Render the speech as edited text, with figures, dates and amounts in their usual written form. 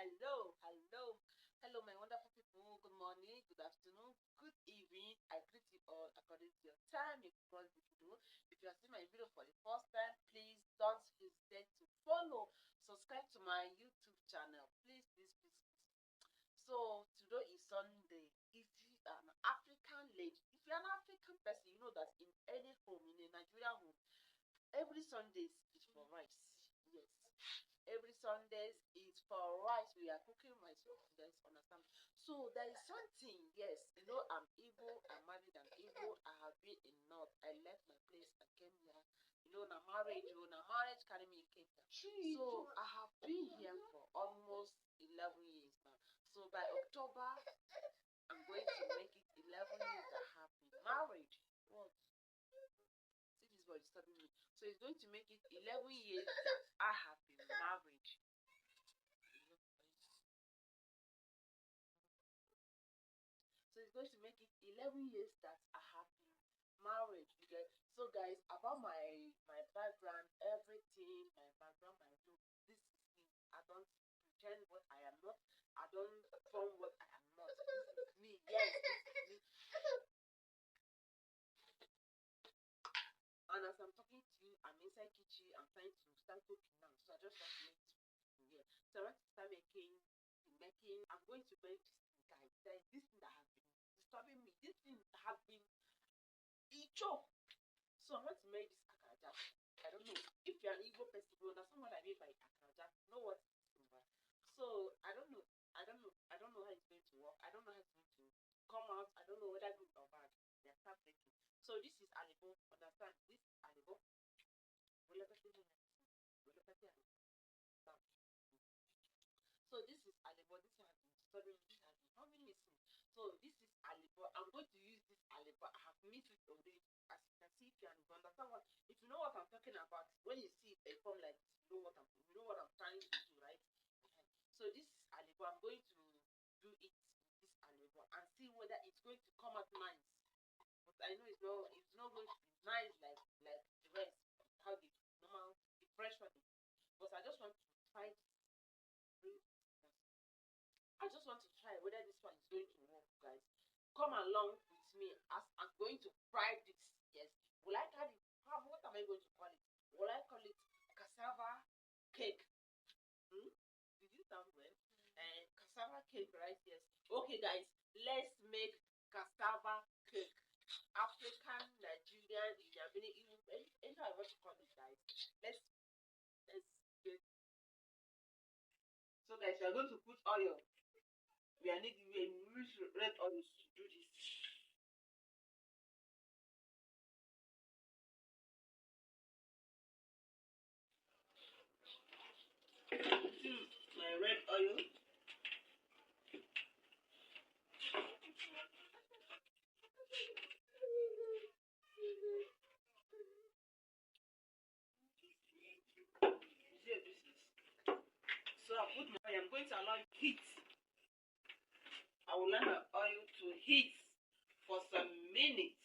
Hello, my wonderful people. Good morning, good afternoon, good evening. I greet you all according to your time. If you are seeing my video for the first time, please don't hesitate to follow, subscribe to my YouTube channel. Please. So today is Sunday. If you are an African lady, if you're an African person, you know that in any home, in a Nigerian home, every Sundays is for rice. Yes. Every Sundays is for rice. We are cooking rice. You guys understand? So there is something, yes, I'm Igbo, I'm married an Igbo, I have been in North. I left my place, I came here. Marriage carry me came here. So I have been here for almost 11 years now. So by October, I'm going to make it 11 years that I have been married. What? See, this boy disturbing me. So it's going to make it 11 years that I have been married. So it's going to make it 11 years that I have been married. Okay? So guys, about my background, everything, my background, my look, this is me. I don't pretend what I am not. I don't form what I am not. This is me. Yes, this is me. And as I'm talking to you, I'm inside kitchen. I'm trying to start cooking now. So I just want to make this here. So I want to start making. I'm going to make this thing, guys. There is this thing that has been disturbing me. This thing has been choke. So I want to make this akaraja. I don't know if you're an Igbo person, you understand what I mean by akaraja. You know what it is. So I don't know. I don't know how it's going to work. I don't know how it's going to come out. I don't know whether good or bad. They are start making. So this is alibo. Understand? This is alibo. So this is alibo. This has been studying. This has been having me since. So this is alibo. I'm going to use this alibo. I have mixed it already. As you can see, if you understand what, if you know what I'm talking about, when you see a form like this, you know what I'm trying to do, right? So this is alibo. I'm going to do it with this alibo and see whether it's going to come out nice. But I know it's not going to be nice like the rest, how the normal, the fresh one is. But I just want to try. I just want to try whether this one is going to work, guys. Come along with me as I'm going to fry this. Yes. Will I call it? What am I going to call it? Will I call it cassava cake? Did you sound well? Cassava cake, right? Yes. Okay, guys. Let's make cassava cake. African, Nigerian, any I want to call it, guys. Let's get. So, guys, we are going to put oil. We use red oil to do this. My red oil. So I'm going to allow it heat. I will allow my oil to heat for some minutes.